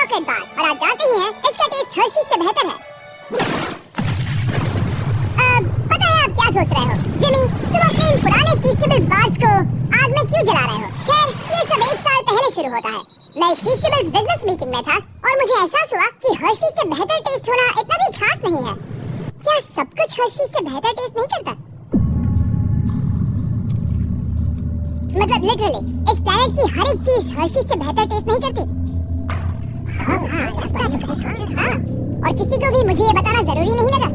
Chocolate bar और आप जानते ही हैं इसका टेस्ट हर्शीज से बेहतर है। पता है आप क्या सोच रहे हो? जिमी, तुम अपने इन पुराने फीस्टेबल्स बार्स को आग में क्यों जला रहे हो? खैर, ये सब 1 साल पहले शुरू होता है। मैं एक फीस्टेबल्स बिजनेस मीटिंग में था और मुझे एहसास हुआ कि हर्शीज से बेहतर टेस्ट होना इतना भी खास नहीं है। क्या सब कुछ हर्शीज से बेहतर टेस्ट नहीं करता? मतलब लिटरली इस प्लेनेट की हर एक चीज हर्शीज से बेहतर टेस्ट नहीं करती। हाँ, और किसी को भी मुझे ये बताना जरूरी नहीं लगा।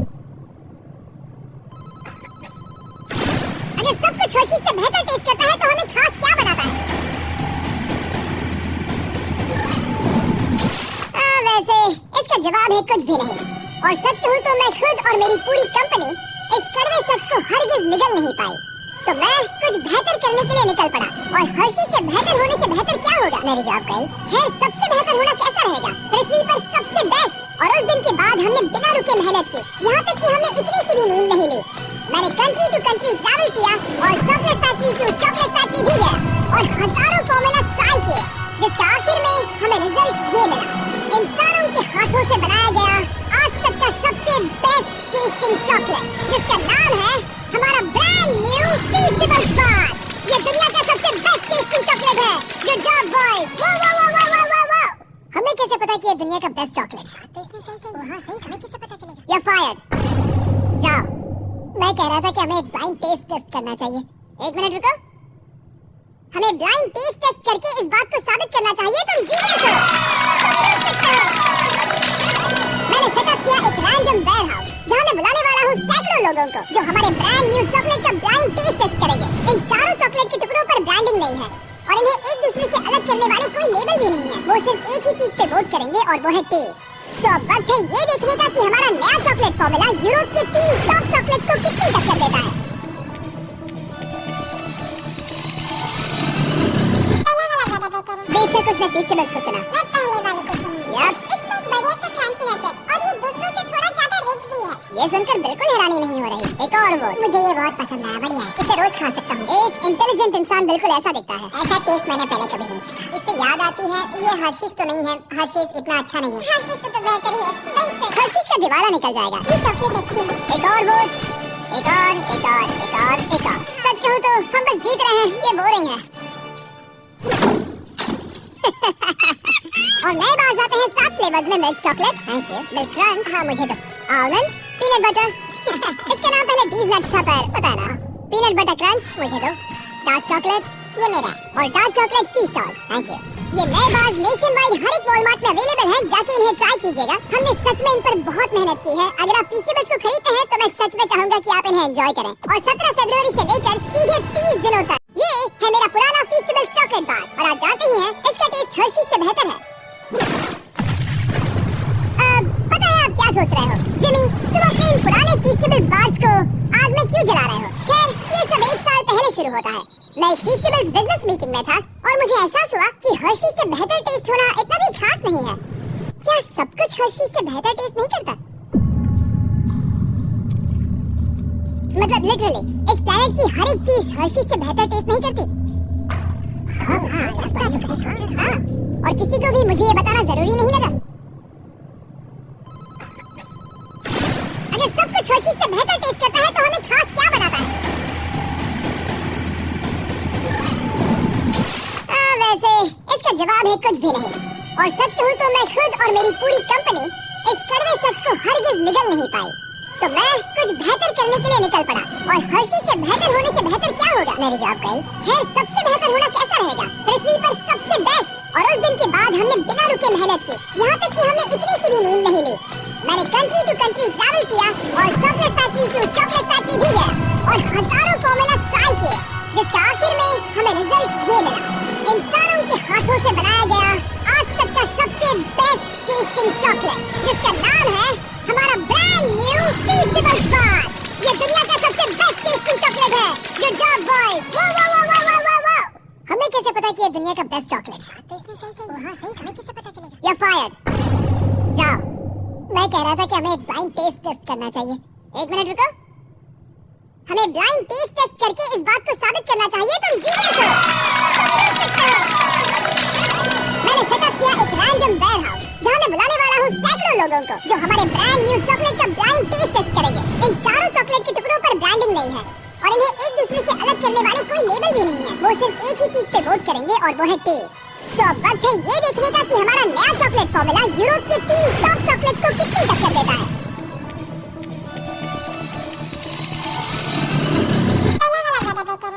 अगर सब कुछ हर्शीज से बेहतर टेस्ट करता है तो हमें खास क्या बनाता है? वैसे इसका जवाब है कुछ भी नहीं। और सच कहूँ तो मैं खुद और मेरी पूरी कंपनी इस कड़वे सच को हरगिज निगल नहीं पाई। तो मैं कुछ बेहतर करने के लिए निकल पड़ा। और हर्शीज से बेहतर होने से बेहतर क्या होगा? मेरी जॉब गई। खैर, सबसे बेहतर होना कैसा रहेगा? पृथ्वी पर सबसे बेस्ट। और उस दिन के बाद हमने बिना रुके मेहनत की, यहाँ तक कि हमने इतनी सी भी नींद नहीं ली। मैंने कंट्री टू कंट्री ट्रैवल किया और chocolate factory to chocolate factory भी गया और हजारों फॉर्मूला ट्राई किए, जिसका आखिर में हमें रिजल्ट ये मिला। इंसानों के हाथों से बनाया गया आज तक का सबसे बेस्ट टेस्टिंग चॉकलेट, जिसका नाम है हमारा ब्रांड न्यू फीस्टेबल्स बार। ये दुनिया का सबसे बेस्ट टेस्टिंग चॉकलेट है। Good job boys. वाह वाह वाह वाह वाह वाह वाह। हमें कैसे पता कि ये दुनिया का बेस्ट चॉकलेट है? तो इसने सही कहा। हां, सही कहा। कैसे पता चलेगा? You are fired. जाओ। मैं कह रहा था कि हमें एक ब्लाइंड टेस्ट करना चाहिए। 1 मिनट रुको। हमें ब्लाइंड टेस्ट करके इस बात को साबित करना चाहिए तुम जीनियस हो। मैंने सेटअप किया एक रैंडम वेयरहाउस जहां मैं बुलाने वाला हूं सैकड़ों लोगों को जो हमारे ब्रांड न्यू चॉकलेट का ब्लाइंड टेस्ट करेंगे। इन चारों चॉकलेट के टुकड़ों पर ब्रांडिंग नहीं है और इन्हें एक दूसरे से अलग करने वाले कोई लेबल भी नहीं है। वो सिर्फ एक ही चीज पे वोट करेंगे और वो है टेस्ट। तो अब वक्त है ये देखने का कि हमारा नया चॉकलेट फॉर्मूला यूरोप के 3 टॉप चॉकलेट्स को कितनी टक्कर देता है। बेशक उसने फीस्टेबल्स को सुना। मैं पहले वाले को सुनी। यप, इसमें एक बढ़िया सा क्रंचीनेस है और ये दूसरों से थोड़ा ज्यादा रिच भी है। ये सुनकर बिल्कुल हैरानी नहीं हो रही। एक और वो, मुझे ये बहुत पसंद आया। बढ़िया है, इसे रोज खा सकता हूँ। एक इंटेलिजेंट इंसान बिल्कुल ऐसा दिखता है। ऐसा टेस्ट मैंने पहले कभी नहीं चखा। इससे याद आती है, ये हर्शीज तो नहीं है। हर्शीज इतना अच्छा नहीं है। हर्शीज तो बेहतर ही है। हर्शीज का दिवाला निकल जाएगा। ये चॉकलेट अच्छी है। एक और वो, एक और, एक और, एक और, एक और। सच कहूँ तो हम बस जीत रहे हैं। ये बोरिंग है। और नए बाज आते हैं 7 फ्लेवर्स में milk chocolate. Thank you. Milk crunch. हाँ, मुझे तो आलमंड, पीनट बटर। इसका नाम पहले 20 नट्स था पर पता ना। पीनट बटर क्रंच मुझे दो। डार्क चॉकलेट ये मेरा और dark chocolate C salt. Thank you. ये नए बाज नेशन वाइड हर एक वॉलमार्ट में अवेलेबल हैं। जाके इन्हें ट्राई कीजिएगा। हमने सच में इन पर बहुत मेहनत की है। अगर आप फीस्टेबल्स को खरीदते हैं तो मैं सच में चाहूंगा कि आप इन्हें एंजॉय करें। और 17 फरवरी से लेकर सीधे 30 दिनों तक ये है मेरा पुराना फीस्टेबल्स चॉकलेट बार और आप जानते ही हैं इसका टेस्ट हर्शीज से बेहतर है। पता है आप क्या सोच रहे हो? जिमी, तुम अपने इन पुराने फीस्टेबल्स बार्स को आग में क्यों जला रहे हो? खैर, ये सब 1 साल पहले शुरू होता है। मैं एक फीस्टेबल्स बिजनेस मीटिंग में था और मुझे एहसास हुआ कि हर्शीज से बेहतर टेस्ट होना इतना भी खास नहीं है। क्या सब कुछ हर्शीज से बेहतर टेस्ट नहीं करता? मतलब लिटरली इस प्लेनेट की हर एक चीज हर्शीज से बेहतर टेस्ट नहीं करती। हाँ, और किसी को भी मुझे ये बताना जरूरी नहीं लगा। अगर सब कुछ हर्शीज से बेहतर टेस्ट करता है तो हमें खास क्या बनाता है? वैसे इसका जवाब है कुछ भी नहीं। और सच कहूँ तो मैं खुद और मेरी पूरी कंपनी इस कड़वे सच को हरगिज निगल नहीं पाई। तो मैं कुछ बेहतर करने के लिए निकल पड़ा। और हर्शीज से बेहतर होने से बेहतर क्या होगा? मेरी जॉब गई। खैर, सबसे बेहतर होना कैसा रहेगा? पृथ्वी पर सबसे बेस्ट। और उस दिन के बाद हमने बिना रुके मेहनत की, यहाँ तक कि हमने इतनी सी भी नींद नहीं ली। मैंने कंट्री टू कंट्री ट्रैवल किया और chocolate factory to chocolate factory भी गया और हजारों फॉर्मूला ट्राई किए, जिसका आखिर में हमें रिजल्ट ये मिला। इंसानों के हाथों से बनाया गया आज तक का सबसे बेस्ट टेस्टिंग चॉकलेट, जिसका नाम है हमारा ब्रांड न्यू फीस्टेबल्स बार। ये दुनिया का सबसे बेस्ट टेस्टिंग चॉकलेट है। Good job boys. वाह वाह वाह वाह वाह वाह वाह। हमें कैसे पता कि ये दुनिया का बेस्ट चॉकलेट है? तो इसने सही कहा। हां, सही कहा। कैसे पता चलेगा? You are fired. जाओ। मैं कह रहा था कि हमें एक ब्लाइंड टेस्ट करना चाहिए। 1 मिनट रुको। हमें ब्लाइंड टेस्ट करके इस बात को साबित करना चाहिए तुम जीनियस हो। मैंने सेटअप किया एक रैंडम वेयरहाउस जहां लोगों को जो हमारे ब्रांड न्यू चॉकलेट का ब्लाइंड टेस्ट करेंगे। इन चारों चॉकलेट के टुकड़ों पर ब्रांडिंग नहीं है और इन्हें एक दूसरे से अलग करने वाले कोई लेबल भी नहीं है। वो सिर्फ एक ही चीज पे वोट करेंगे और वो है टेस्ट। तो अब वक्त है ये देखने का कि हमारा नया चॉकलेट फॉर्मूला यूरोप के 3 टॉप चॉकलेट्स को कितनी टक्कर देता है।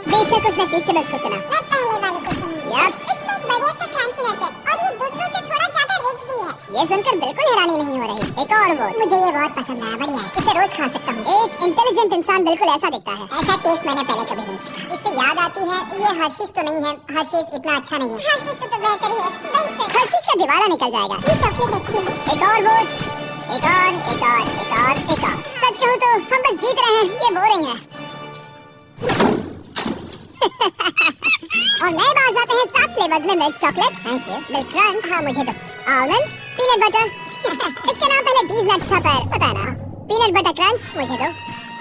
बेशक उसने फेस्टिवल्स को चुना। मैं पहले वाले को चुनूंगी। इसमें एक बढ़िया सा क्रंचीनेस है और ये दूसरों से थोड़ा ज्यादा रिच भी है। ये सुनकर बिल्कुल हैरानी नहीं हो रही। एक और वोट। मुझे ये बहुत पसंद आया, बढ़िया है। इसे रोज खा सकता हूँ। एक इंटेलिजेंट इंसान बिल्कुल ऐसा दिखता है। ऐसा टेस्ट मैंने पहले कभी नहीं चखा। इससे याद आती है ये हर्शीज तो नहीं है, हर्शीज इतना अच्छा नहीं है। हर्शीज तो बेहतरीन है, बेशक। हर्शीज का दिवाला निकल जाएगा। ये चॉकलेट अच्छी है। एक और वोट। एक और। सच कहूँ तो हम बस जीत रहे हैं, ये बोरिंग है। और नए बार आते हैं 7 फ्लेवर्स में milk chocolate, thank you. Milk crunch, हाँ मुझे तो आलमंड, पीनट बटर। इसका नाम पहले डीज नट्स था पर पता ना। पीनट बटर क्रंच मुझे तो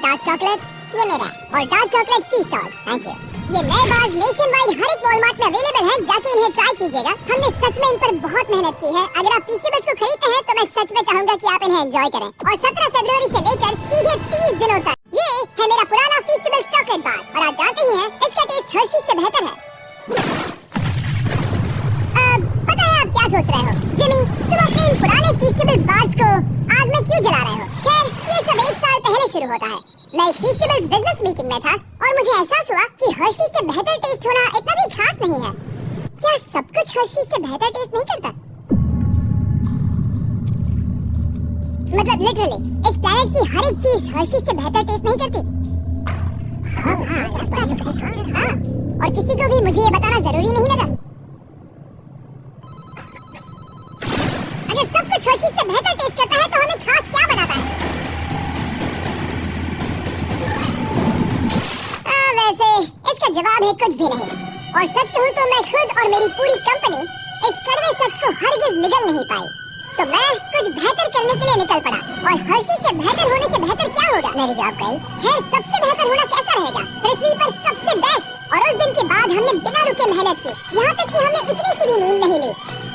डार्क चॉकलेट ये मेरा। और डार्क चॉकलेट सी सॉस। Thank you. ये नए बार्स नेशन वाइड हर एक वॉलमार्ट में अवेलेबल हैं, जाके इन्हें ट्राई कीजिएगा। हमने सच में इन पर बहुत मेहनत की है। अगर आप फीस्टिवल्स को खरीदते हैं तो मैं सच में चाहूंगा कि आप इन्हें एंजॉय करें। और 17 फरवरी से लेकर सीधे 30 दिनों तक ये है मेरा पुराना फीस्टिवल्स चॉकलेट बार। और आप जानते ही हैं इसका टेस्ट हर्शीज से बेहतर है। पता है आप क्या सोच रहे हो? जिमी, तुम अपने इन पुराने फीस्टिवल्स बार्स को आग में क्यों जला रहे हो? खैर, ये सब 1 साल पहले शुरू होता है। मैं एक फीस्टिवल्स बिजनेस मीटिंग में था और मुझे एहसास हुआ कि हर्शीज से बेहतर टेस्ट होना इतना भी खास नहीं है। क्या सब कुछ हर्शीज से बेहतर टेस्ट नहीं करता? मतलब लिटरली इस प्लैनेट की हर एक चीज हर्शीज से बेहतर टेस्ट नहीं करती। हाँ, और किसी को भी मुझे ये बताना जरूरी नहीं लगा। अगर सब कुछ हर्शीज से बेहतर टेस्ट करता है तो हमें खास क्या बनाता है? वैसे इसका जवाब है कुछ भी नहीं। और सच कहूँ तो मैं खुद और मेरी पूरी कंपनी इस कड़वे सच को हरगिज निगल नहीं पाई। तो मैं कुछ बेहतर करने के लिए निकल पड़ा। और हर्शीज से बेहतर होने से बेहतर क्या होगा? मेरी जॉब गई। खैर, सबसे बेहतर होना कैसा रहेगा? पृथ्वी पर सबसे बेस्ट। और उस दिन के बाद हमने बिना रुके मेहनत की, यहाँ तक कि हमने इतनी सी भी नींद नहीं ली।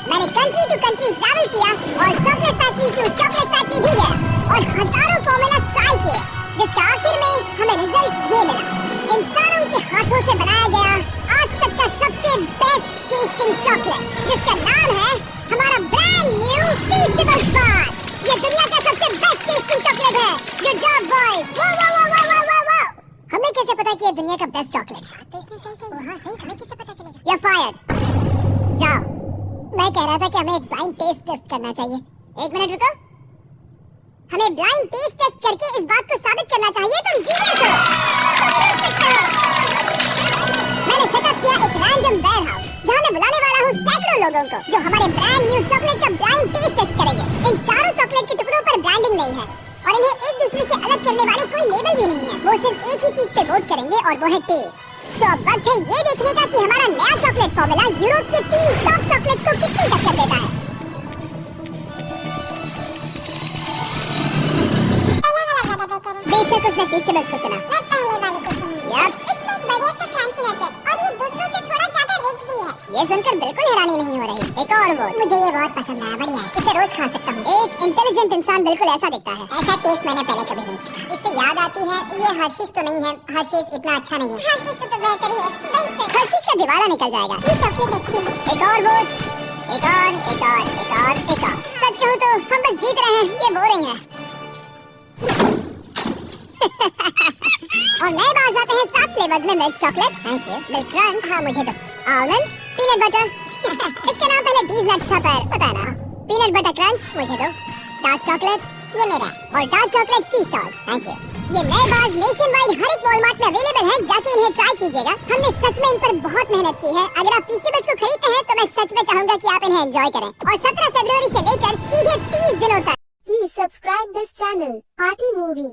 मैंने कंट्री टू कंट्री ट्रैवल किया और chocolate factory to chocolate factory भी गया और हजारों फॉर्मूला ट्राई किए, जिसका आखिर में हमें रिजल्ट ये मिला। इंसानों के हाथों से बनाया गया आज तक का सबसे बेस्ट टेस्टिंग चॉकलेट, जिसका नाम है हमारा ब्रांड न्यू फीस्टिवल्स बार। ये दुनिया का सबसे बेस्ट टेस्टिंग चॉकलेट है। Good job boys. वाह। हमें कैसे पता कि ये दुनिया का बेस्ट चॉकलेट है? तो इसने सही कहा। हाँ सही, हमें कैसे पता चलेगा? You're fired। जाओ। मैं कह रहा था कि हमें एक ब्लाइंड टेस्ट करना चाहिए। 1 मिनट रुको। हमें ब्लाइंड टेस्ट करके इस बात को साबित करना चाहिए तुम जीनियस हो। मैंने सेटअप किया एक रैंडम वेयरहाउस जहां मैं बुलाने वाला हूं सैकड़ों लोगों को जो हमारे ब्रांड न्यू चॉकलेट का ब्लाइंड टेस्ट करेंगे। इन चारों चॉकलेट के टुकड़ों पर ब्रांडिंग नहीं है और इन्हें एक दूसरे से अलग करने वाले कोई लेबल भी नहीं है। वो सिर्फ एक ही चीज पे वोट करेंगे और वो है टेस्ट। तो अब वक्त है ये देखने का कि हमारा नया चॉकलेट फॉर्मूला यूरोप के 3 टॉप चॉकलेट्स को कितनी टक्कर देता है। बेशक उसने फेस्टिवल्स को चुना। मैं पहले वाले को चुनूंगी। इसमें एक बढ़िया सा क्रंचीनेस है और ये दूसरों से थोड़ा ज्यादा रिच भी है। ये सुनकर बिल्कुल हैरानी नहीं हो रही। एक और वोट। मुझे ये बहुत पसंद आया, बढ़िया है। इसे रोज खा सकता हूँ। एक इंटेलिजेंट इंसान बिल्कुल ऐसा दिखता है। ऐसा टेस्ट मैंने पहले कभी नहीं चखा। इससे याद आती है ये हर्शीज तो नहीं है, हर्शीज इतना अच्छा नहीं है। हर्शीज तो बेहतरीन है, बेशक। हर्शीज का दिवाला निकल जाएगा। ये चॉकलेट अच्छी है। एक और वोट। एक और। सच कहूँ तो हम बस जीत रहे हैं, ये बोरिंग है। और नए बार आते हैं 7 फ्लेवर्स में milk chocolate, thank you. Milk crunch, हाँ मुझे तो आलमंड, पीनट बटर। इसका नाम पहले डीज नट्स था पर पता ना। पीनट बटर क्रंच, मुझे तो डार्क चॉकलेट ये मेरा। और डार्क चॉकलेट सी सॉस। Thank you. ये नए बार्स नेशन वाइड हर एक वॉलमार्ट में अवेलेबल हैं, जाके इन्हें ट्राई कीजिएगा। हमने सच में इन पर बहुत मेहनत की है। अगर आप फीस्टिवल्स को खरीदते हैं तो मैं सच में चाहूंगा कि आप इन्हें एंजॉय करें। और 17 फरवरी से लेकर सीधे 30 दिनों तक Please subscribe this channel, Arty Movie.